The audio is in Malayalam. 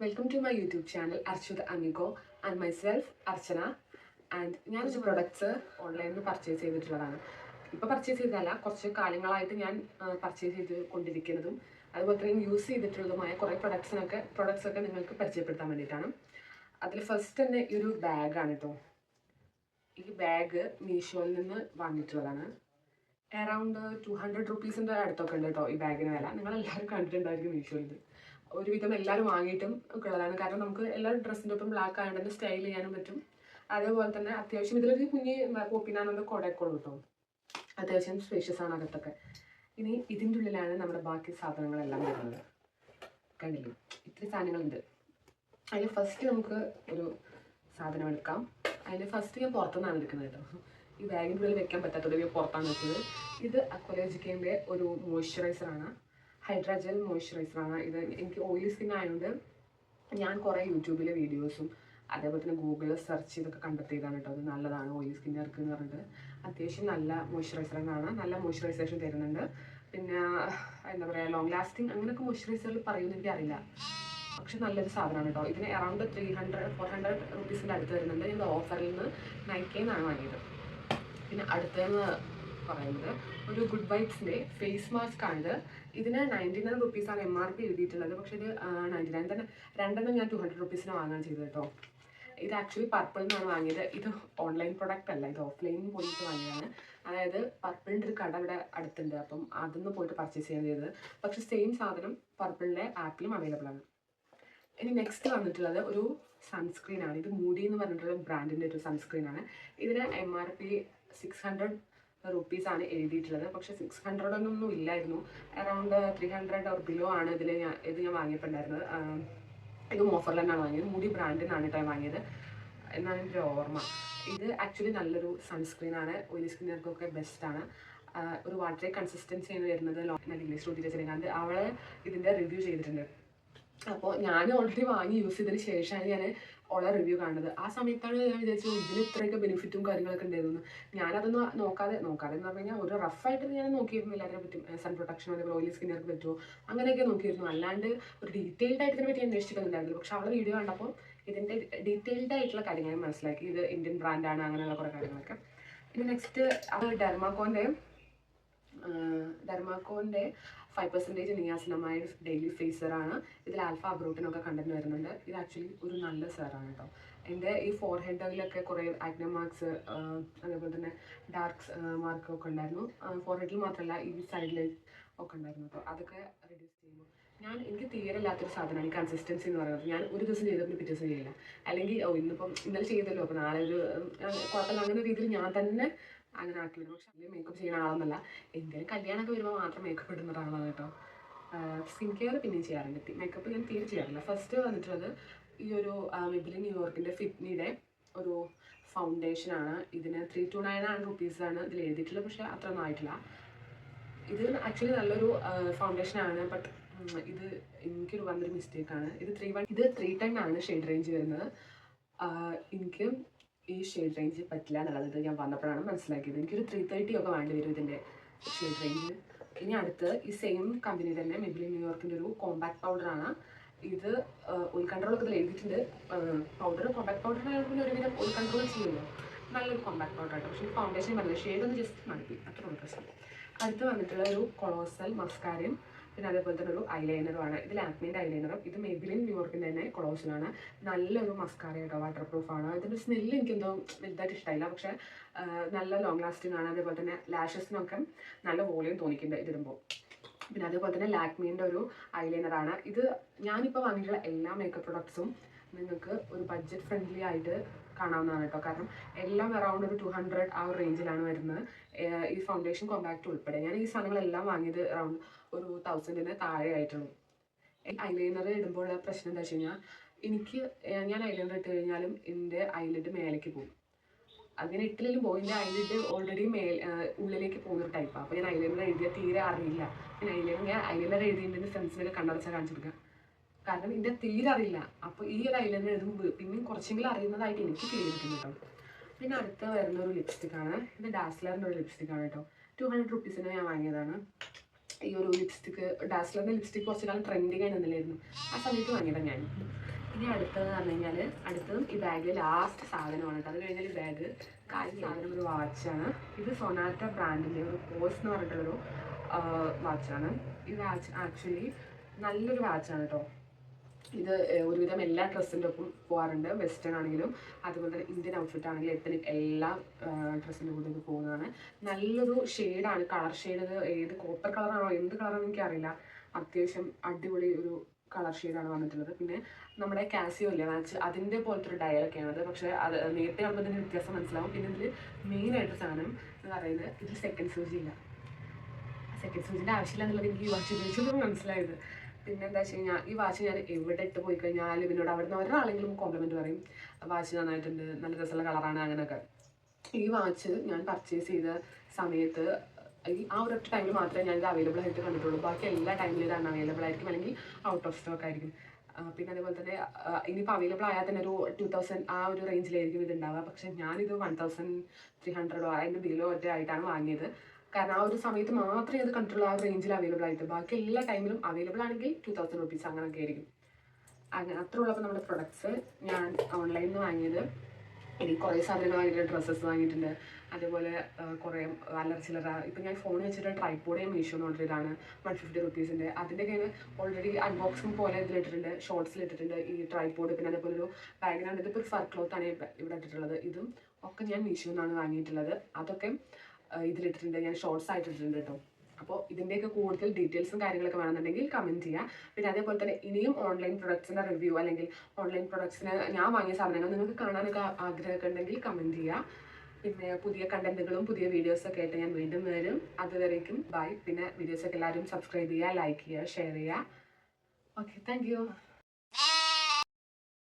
Welcome to my YouTube channel Archut Amigo and myself Archana. And ഞാൻ കുറച്ച് പ്രൊഡക്ട്സ് ഓൺലൈനിൽ നിന്ന് പർച്ചേസ് ചെയ്തിട്ടുള്ളതാണ്. ഇപ്പോൾ പർച്ചേസ് ചെയ്തതല്ല, കുറച്ച് കാലങ്ങളായിട്ട് ഞാൻ പർച്ചേസ് ചെയ്ത് കൊണ്ടിരിക്കുന്നതും അതുപോലെ തന്നെ യൂസ് ചെയ്തിട്ടുള്ളതുമായ കുറേ പ്രൊഡക്ട്സ് ഒക്കെ നിങ്ങൾക്ക് പരിചയപ്പെടുത്താൻ വേണ്ടിയിട്ടാണ്. അതിൽ ഫസ്റ്റ് തന്നെ ഈ ഒരു ബാഗാണ് കേട്ടോ. ഈ ബാഗ് മീഷോയിൽ നിന്ന് വാങ്ങിയിട്ടുള്ളതാണ്. അറൗണ്ട് 200 റുപ്പീസിൻ്റെ അടുത്തൊക്കെ ഉണ്ട് കേട്ടോ ഈ ബാഗിന് വില. നിങ്ങളെല്ലാവരും കണ്ടിട്ടുണ്ടായിരിക്കും മീഷോയിൽ. ഒരുവിധം എല്ലാവരും വാങ്ങിയിട്ടും ഒക്കെ ഉള്ളതാണ്. കാരണം നമുക്ക് എല്ലാ ഡ്രസ്സിൻ്റെ ഒപ്പം ബ്ലാക്ക് ആയതുകൊണ്ട് തന്നെ സ്റ്റൈൽ ചെയ്യാനും പറ്റും. അതേപോലെ തന്നെ അത്യാവശ്യം ഇതിലൊരു കുഞ്ഞ് പോപ്പിനാനുള്ള കുടയൊക്കെയുള്ളൂ കേട്ടോ. അത്യാവശ്യം സ്പേഷ്യസ് ആണ് അകത്തൊക്കെ. ഇനി ഇതിൻ്റെ ഉള്ളിലാണ് നമ്മുടെ ബാക്കി സാധനങ്ങളെല്ലാം വരുന്നത്. കണ്ടില്ലേ, ഇത്തിരി സാധനങ്ങളുണ്ട്. അതിൽ ഫസ്റ്റ് നമുക്ക് ഒരു സാധനം എടുക്കാം. അതിൽ ഫസ്റ്റ് ഞാൻ പുറത്തുനിന്നാണ് എടുക്കുന്നത് കേട്ടോ. ഈ ബാഗിൻ്റെ ഉള്ളിൽ വെക്കാൻ പറ്റാത്തത് ഞാൻ പുറത്താണ് വെച്ചത്. ഇത് അക്വലോജിക്കയുടെ ഒരു മോയ്സ്ചറൈസറാണ്, ഹൈഡ്രാജൽ മോയ്സ്ചറൈസറാണ്. ഇത് എനിക്ക് ഓയിലി സ്കിൻ ആയതുകൊണ്ട് ഞാൻ കുറേ യൂട്യൂബിലെ വീഡിയോസും അതേപോലെ തന്നെ ഗൂഗിളിൽ സെർച്ച് ചെയ്തൊക്കെ കണ്ടെത്തിയതാണ് കേട്ടോ. അത് നല്ലതാണ് ഓയിലി സ്കിന്നുകാർക്ക് എന്ന് പറഞ്ഞിട്ട്. അത്യാവശ്യം നല്ല മോയ്സ്ചറൈസറാണ്, നല്ല മോയ്സ്ചറൈസേഷൻ തരുന്നുണ്ട്. പിന്നെ എന്താ പറയുക, ലോങ് ലാസ്റ്റിംഗ് അങ്ങനെയൊക്കെ മോയ്സ്ചറൈസറിൽ പറയുമെന്ന് എനിക്കറിയില്ല, പക്ഷെ നല്ലൊരു സാധനമാണ് കേട്ടോ. ഇതിന് അറൗണ്ട് 300-400 റുപ്പീസിൻ്റെ അടുത്ത് വരുന്നുണ്ട്. ഞങ്ങൾ ഓഫറിൽ നിന്ന് നൈക്കയിൽ നിന്നാണ് വാങ്ങിയത്. പിന്നെ അടുത്തതെന്ന് പറയുന്നത് ഒരു ഗുഡ് വൈബ്സിൻ്റെ ഫേസ് മാസ്ക് ആണിത്. ഇതിന് 99 റുപ്പീസാണ് MRP എഴുതിയിട്ടുള്ളത്, പക്ഷേ ഇത് 99 തന്നെ. രണ്ടെണ്ണം ഞാൻ 200 റുപ്പീസിന് വാങ്ങാൻ ചെയ്തത് കേട്ടോ. ഇത് ആക്ച്വലി പർപ്പിളിൽ നിന്നാണ് വാങ്ങിയത്. ഇത് ഓൺലൈൻ പ്രൊഡക്റ്റ് അല്ല, ഇത് ഓഫ്ലൈനിൽ പോയിട്ട് വാങ്ങിയതാണ്. അതായത് പർപ്പിളിൻ്റെ ഒരു കട ഇവിടെ അടുത്തുണ്ട്, അപ്പം അതിൽ പോയിട്ട് പർച്ചേസ് ചെയ്യാൻ ചെയ്തത്. പക്ഷേ സെയിം സാധനം പർപ്പിളിൻ്റെ ആപ്പിലും അവൈലബിൾ ആണ്. ഇനി നെക്സ്റ്റ് വന്നിട്ടുള്ളത് ഒരു സൺസ്ക്രീനാണ്. ഇത് മൂഡി എന്ന് പറഞ്ഞിട്ടുള്ള ബ്രാൻഡിൻ്റെ ഒരു സൺസ്ക്രീനാണ്. ഇതിന് MRP 600 റുപ്പീസാണ് എഴുതിയിട്ടുള്ളത്, പക്ഷേ 600 ഒന്നും ഇല്ലായിരുന്നു. അറൗണ്ട് 300 ഓർ ബിലോ ആണ് ഇത് ഞാൻ വാങ്ങിയിട്ടുണ്ടായിരുന്നത്. ഇതും ഓഫറിൽ തന്നെയാണ് വാങ്ങിയത്. മൂഡി ബ്രാൻഡിൽ നിന്നാണ് കേട്ടോ വാങ്ങിയത് എന്നാണ് എൻ്റെ ഓർമ്മ. ഇത് ആക്ച്വലി നല്ലൊരു സൺസ്ക്രീനാണ്, ഓയിലി സ്കിന്നുകാർക്കൊക്കെ ബെസ്റ്റാണ്. ഒരു വാട്ടറി കൺസിസ്റ്റൻസിയാണ് വരുന്നത്. ഇംഗ്ലീഷ് ശ്രുതി രചനകാന്ത് അവൾ ഇതിൻ്റെ റിവ്യൂ ചെയ്തിട്ടുണ്ട്. അപ്പോൾ ഞാൻ ഓൾറെഡി വാങ്ങി യൂസ് ചെയ്തതിന് ശേഷമാണ് ഞാൻ ഉള്ള റിവ്യൂ കാണുന്നത്. ആ സമയത്താണ് ഞാൻ വിചാരിച്ചത് ഇതിന് ഇത്രയൊക്കെ ബെനിഫിറ്റും കാര്യങ്ങളൊക്കെ ഉണ്ടായിരുന്നു. ഞാനതൊന്നും നോക്കാതെ എന്ന് പറഞ്ഞു കഴിഞ്ഞാൽ ഒരു റഫായിട്ട് ഞാൻ നോക്കിയിരുന്നില്ല അതിനെ പറ്റും. സൺ പ്രൊട്ടക്ഷൻ അതേപോലെ ഓയിലി സ്കിന്നർക്ക് പറ്റുമോ അങ്ങനെയൊക്കെ നോക്കിയിരുന്നു. അല്ലാണ്ട് ഒരു ഡീറ്റെയിൽഡ് ആയിട്ട് ഇതിനെ പറ്റി അന്വേഷിച്ചിട്ടുണ്ടായിരുന്നില്ല. പക്ഷെ അവളെ വീഡിയോ കണ്ടപ്പോൾ ഇതിൻ്റെ ഡീറ്റെയിൽഡ് ആയിട്ടുള്ള കാര്യങ്ങൾ മനസ്സിലാക്കി. ഇത് ഇന്ത്യൻ ബ്രാൻഡാണ്, അങ്ങനെയുള്ള കുറേ കാര്യങ്ങളൊക്കെ. പിന്നെ നെക്സ്റ്റ് അത് ഡെർമാക്കോൻ്റെ 5% നിയാസിനമൈഡ് ഡെയിലി ഫേസറാണ്. ഇതിൽ ആൽഫ അബ്രോട്ടിനൊക്കെ കണ്ടന്റ് വരുന്നുണ്ട്. ഇത് ആക്ച്വലി ഒരു നല്ല സെറാണ് കേട്ടോ. എൻ്റെ ഈ ഫോർഹെഡിലൊക്കെ കുറേ ആക്നെ മാർക്സ് അതേപോലെ തന്നെ ഡാർക്ക് മാർക്കൊക്കെ ഉണ്ടായിരുന്നു. ഫോർഹെഡിൽ മാത്രമല്ല ഈ സൈഡിൽ ഒക്കെ ഉണ്ടായിരുന്നു കേട്ടോ. അതൊക്കെ റിഡ്യൂസ് ചെയ്യുമ്പോൾ എനിക്ക് തീരെ ഇല്ലാത്തൊരു സാധനമാണ് ഈ കൺസിസ്റ്റൻസി എന്ന് പറയുന്നത്. ഞാൻ ഒരു ദിവസം ചെയ്തപ്പോൾ പിറ്റേ ദിവസം ചെയ്യില്ല, അല്ലെങ്കിൽ ഇന്നലെ ചെയ്തല്ലോ അപ്പോൾ നാളെ ഒരു കുഴപ്പമില്ല അങ്ങനെ രീതിയിൽ ഞാൻ തന്നെ അങ്ങനെ ആക്കി വിടും. പക്ഷെ അതിൽ മേക്കപ്പ് ചെയ്യുന്ന ആളൊന്നല്ല. എന്തെങ്കിലും കല്യാണമൊക്കെ വരുമ്പോൾ മാത്രം മേക്കപ്പ് ഇടുന്ന ഒരാളാണ് കേട്ടോ. സ്കിൻ കെയർ പിന്നെയും ചെയ്യാറുണ്ട്, മേക്കപ്പ് ഞാൻ തീരെ ചെയ്യാറില്ല. ഫസ്റ്റ് വന്നിട്ടുള്ളത് ഈ ഒരു മെബിലിൻ ന്യൂയോർക്കിൻ്റെ ഫിറ്റ്നിയുടെ ഒരു ഫൗണ്ടേഷനാണ്. ഇതിന് 329 റുപ്പീസാണ് ഇതിൽ എഴുതിയിട്ടുള്ളത്, പക്ഷേ അത്ര ഒന്നും ആയിട്ടില്ല. ഇത് ആക്ച്വലി നല്ലൊരു ഫൗണ്ടേഷനാണ്. ബട്ട് ഇത് എനിക്കൊരു വന്നൊരു മിസ്റ്റേക്കാണ്. ഇത് 310 ആണ് ഷെയ്ഡ് റേഞ്ച് വരുന്നത്. എനിക്ക് ഈ ഷെയ്ഡ് റേഞ്ച് പറ്റില്ല എന്നുള്ളത് ഞാൻ വന്നപ്പോഴാണ് മനസ്സിലാക്കിയത്. എനിക്കൊരു 330 ഒക്കെ വേണ്ടി വരും ഇതിൻ്റെ ഷെയ്ഡ് റേഞ്ച്. ഇനി അടുത്ത് ഈ സെയിം കമ്പനി തന്നെ മെബിലിൻ ന്യൂയോർക്കിൻ്റെ ഒരു കോമ്പാക്ട് പൗഡറാണ്. ഇത് ഓയിൽ കൺട്രോളൊക്കെ ഇതിൽ എഴുതിയിട്ടുണ്ട്. കോമ്പാക്ട് പൗഡറിനാണ് പിന്നെ ഒരുവിധം ഓയിൽ കൺട്രോൾ ചെയ്യുമല്ലോ. നല്ലൊരു കോമ്പാക്ട് പൗഡർ ആയിട്ട്. പക്ഷേ ഫൗണ്ടേഷൻ പറഞ്ഞത് ഷെയ്ഡ് ഒന്ന് ജസ്റ്റ് മടുപ്പി, അത്ര പ്രശ്നം. അടുത്ത് വന്നിട്ടുള്ള ഒരു കൊളോസൽ മസ്കാരയും പിന്നെ അതേപോലെ തന്നെ ഒരു ഐലൈനറുമാണ്. ഇത് ലാക്മീൻ്റെ ഐലൈനറും. ഇത് മെബിലിൻ ന്യൂയോർക്കിൻ്റെ തന്നെ കൊളോസലാണ്. നല്ലൊരു മസ്കാര കേട്ടോ, വാട്ടർ പ്രൂഫാണ്. ഇതിൻ്റെ സ്മെല്ല് എനിക്കെന്തോ വലുതായിട്ട് ഇഷ്ടമായില്ല, പക്ഷേ നല്ല ലോങ് ലാസ്റ്റിംഗ് ആണ്. അതേപോലെ തന്നെ ലാഷസിനൊക്കെ നല്ല വോളിയം തോന്നിക്കുന്നുണ്ട് ഇതിടുമ്പോൾ. പിന്നെ അതേപോലെ തന്നെ ലാക്മീൻ്റെ ഒരു ഐലൈനറാണ്. ഇത് ഞാനിപ്പോൾ വാങ്ങിയിട്ടുള്ള എല്ലാ മേക്കപ്പ് പ്രൊഡക്ട്സും നിങ്ങൾക്ക് ഒരു ബഡ്ജറ്റ് ഫ്രണ്ട്ലി ആയിട്ട് കാണാവുന്നതാണ് കേട്ടോ. കാരണം എല്ലാം അറൗണ്ട് ഒരു 200 ആ ഒരു റേഞ്ചിലാണ് വരുന്നത്. ഈ ഫൗണ്ടേഷൻ കോമ്പാക്റ്റ് ഉൾപ്പെടെ ഞാൻ ഈ സാധനങ്ങളെല്ലാം വാങ്ങിയത് അറൗണ്ട് ഒരു 1000-ന് താഴെ ആയിട്ടുള്ളൂ. ഐലൈനർ ഇടുമ്പോഴുള്ള പ്രശ്നം എന്താ വെച്ച് കഴിഞ്ഞാൽ ഞാൻ ഐലൈനർ ഇട്ട് കഴിഞ്ഞാലും എൻ്റെ ഐലിഡ് മേലേക്ക് പോകും. അങ്ങനെ ഇട്ടില്ലെങ്കിലും പോകും. എൻ്റെ ഐലിഡ് ഓൾറെഡി ഉള്ളിലേക്ക് പോകുന്നൊരു ടൈപ്പാണ്. അപ്പോൾ ഞാൻ ഐലൈനർ എഴുതിയാൽ തീരെ അറിയില്ല. ഞാൻ ഐലൈനർ എഴുതിയിട്ടുണ്ടെങ്കിൽ ഫ്രണ്ട്സിനൊക്കെ കണ്ണടച്ചാൽ കാണിച്ചു കൊടുക്കുക. കാരണം എൻ്റെ തീരെ അറിയില്ല. അപ്പോൾ ഈ ഒരു ഐലൈനർ എഴുതുമ്പോൾ പിന്നെയും കുറച്ചെങ്കിലും അറിയുന്നതായിട്ട് എനിക്ക് ഫീൽ ചെയ്തിട്ടുണ്ട് കേട്ടോ. പിന്നെ അടുത്ത വരുന്ന ഒരു ലിപ്സ്റ്റിക്കാണ്. ഇത് ഡാസ്ലറിൻ്റെ ഒരു ലിപ്സ്റ്റിക്കാണ് കേട്ടോ. 200 റുപ്പീസിന് ഞാൻ വാങ്ങിയതാണ്. ഈ ഒരു ലിപ്സ്റ്റിക്ക് ഡാസ്ലറിൻ്റെ ലിപ്സ്റ്റിക്ക് കുറച്ച് കാലം ട്രെൻഡിങ് ആയി നിന്നില്ലായിരുന്നു. ആ സമയത്ത് വാങ്ങിയതാണ് ഞാൻ. ഇനി അടുത്തതെന്ന് പറഞ്ഞു കഴിഞ്ഞാൽ അടുത്തതും ഈ ബാഗിൽ ലാസ്റ്റ് സാധനമാണ് കേട്ടോ. അത് കഴിഞ്ഞാൽ ഈ ബാഗ് സാധനം ഒരു വാച്ചാണ്. ഇത് സൊനാറ്റ ബ്രാൻഡിൻ്റെ ഒരു പോസ് എന്ന് പറഞ്ഞിട്ടുള്ളൊരു വാച്ചാണ്. ഈ വാച്ച് ആക്ച്വലി നല്ലൊരു വാച്ചാണ് കേട്ടോ. ഇത് ഒരുവിധം എല്ലാ ഡ്രസ്സിൻ്റെ ഒപ്പം പോകാറുണ്ട്. വെസ്റ്റേൺ ആണെങ്കിലും അതുപോലെ തന്നെ ഇന്ത്യൻ ഔട്ട്ഫിറ്റ് ആണെങ്കിലും എത്തനിക് എല്ലാ ഡ്രസ്സിൻ്റെ കൂടെ ഇത് പോകുന്നതാണ്. നല്ലൊരു ഷെയ്ഡാണ്, കളർ ഷെയ്ഡ്. ഏത് കോപ്പർ കളറാണോ എന്ത് കളറാണോ എനിക്കറിയില്ല. അത്യാവശ്യം അടിപൊളി ഒരു കളർ ഷെയ്ഡാണ് വന്നിട്ടുള്ളത്. പിന്നെ നമ്മുടെ കാസിയോ ഇല്ലേ വാച്ച്, അതിൻ്റെ പോലത്തെ ഒരു ഡയലൊക്കെയാണത്. പക്ഷേ അത് നേരത്തെ ആകുമ്പോൾ ഇതിൻ്റെ വ്യത്യാസം മനസ്സിലാവും. പിന്നെ ഇതിൽ മെയിനായിട്ട് സാധനം എന്ന് പറയുന്നത് ഇതിൽ സെക്കൻഡ് സൂചി ഇല്ല. സെക്കൻഡ് സൂചിൻ്റെ ആവശ്യമില്ല എന്നുള്ളത് എനിക്ക് ഈ വാച്ച് ഉപയോഗിച്ചപ്പോൾ മനസ്സിലായത്. പിന്നെ എന്താ വെച്ച് കഴിഞ്ഞാൽ ഈ വാച്ച് ഞാൻ എവിടെ ഇട്ട് പോയി കഴിഞ്ഞാൽ ഇവനോട് അവിടെ നിന്ന് ഒരാളെങ്കിലും കോംപ്ലിമെൻറ്റ് പറയും, വാച്ച് നന്നായിട്ടുണ്ട്, നല്ല രസമുള്ള കളറാണ് അങ്ങനെയൊക്കെ. ഈ വാച്ച് ഞാൻ പർച്ചേസ് ചെയ്ത സമയത്ത് ആ ഒരു ടൈമിൽ മാത്രമേ ഞാൻ ഇത് അവൈലബിൾ ആയിട്ട് കണ്ടിട്ടുള്ളൂ. ബാക്കി എല്ലാ ടൈമിലും ഇതാണ് അവൈലബിൾ ആയിരിക്കും, അല്ലെങ്കിൽ ഔട്ട് ഓഫ് സ്റ്റോക്ക് ആയിരിക്കും. പിന്നെ അതേപോലെ തന്നെ ഇനിയിപ്പോൾ അവൈലബിൾ ആയാൽ തന്നെ ഒരു 2000 ആ ഒരു റേഞ്ചിലായിരിക്കും ഇത് ഉണ്ടാവുക. പക്ഷേ ഞാനിത് 1300 അതിൻ്റെ ബിലോ ഒറ്റ ആയിട്ടാണ് വാങ്ങിയത്. കാരണം ആ ഒരു സമയത്ത് മാത്രമേ അത് കണ്ടിട്ടുള്ളൂ, ആ ഒരു റേഞ്ചിൽ അവൈലബിൾ ആയിട്ട്. ബാക്കി എല്ലാ ടൈമിലും അവൈലബിൾ ആണെങ്കിൽ 2000 റുപ്പീസ് അങ്ങനെയൊക്കെ ആയിരിക്കും. അങ്ങനെ അത്ര ഉള്ളപ്പോൾ നമ്മുടെ പ്രൊഡക്ട്സ് ഞാൻ ഓൺലൈനിൽ നിന്ന് വാങ്ങിയത്. എനിക്ക് കുറേ സാധനങ്ങൾ വാങ്ങിയിട്ടുണ്ട്, ഡ്രസ്സസ് വാങ്ങിയിട്ടുണ്ട്, അതേപോലെ കുറേ അല്ലറ ചില്ലറ. ഇപ്പം ഞാൻ ഫോൺ വെച്ചിട്ട് ട്രൈപോഡ് ഞാൻ മീഷോന്ന് ഓർഡർ ചെയ്താണ് 150 റുപ്പീസിൻ്റെ. അതിൻ്റെ കയ്യിൽ ഓൾറെഡി അൺബോക്സിങ് പോലെ ഇതിലിട്ടിട്ടുണ്ട്, ഷോർട്സിലിട്ടിട്ടുണ്ട് ഈ ട്രൈപോഡ്. പിന്നെ അതേപോലെ ഒരു ബാഗിനാണ്. ഇതിപ്പോൾ ഒരു ഫർ ക്ലോത്താണ് ഇവിടെ ഇട്ടിട്ടുള്ളത്. ഇതും ഒക്കെ ഞാൻ മീഷോന്നാണ് വാങ്ങിയിട്ടുള്ളത്. അതൊക്കെ ഇതിലിട്ടിട്ടുണ്ട്, ഞാൻ ഷോർട്സ് ആയിട്ട് ഇട്ടിട്ടുണ്ട് കേട്ടോ. അപ്പോൾ ഇതിൻ്റെയൊക്കെ കൂടുതൽ ഡീറ്റെയിൽസും കാര്യങ്ങളൊക്കെ വേണമെന്നുണ്ടെങ്കിൽ കമൻറ്റ് ചെയ്യുക. പിന്നെ അതേപോലെ തന്നെ ഇനിയും ഓൺലൈൻ പ്രൊഡക്ട്സിൻ്റെ റിവ്യൂ അല്ലെങ്കിൽ ഓൺലൈൻ പ്രൊഡക്ട്സിന് ഞാൻ വാങ്ങിയ സാധനങ്ങൾ നിങ്ങൾക്ക് കാണാനൊക്കെ ആഗ്രഹമൊക്കെ ഉണ്ടെങ്കിൽ കമൻറ്റ് ചെയ്യുക. പിന്നെ പുതിയ കണ്ടന്റുകളും പുതിയ വീഡിയോസൊക്കെ ആയിട്ട് ഞാൻ വീണ്ടും വരും. അതുവരേക്കും ബൈ. പിന്നെ വീഡിയോസൊക്കെ എല്ലാവരും സബ്സ്ക്രൈബ് ചെയ്യുക, ലൈക്ക് ചെയ്യുക, ഷെയർ ചെയ്യുക. Okay, thank you.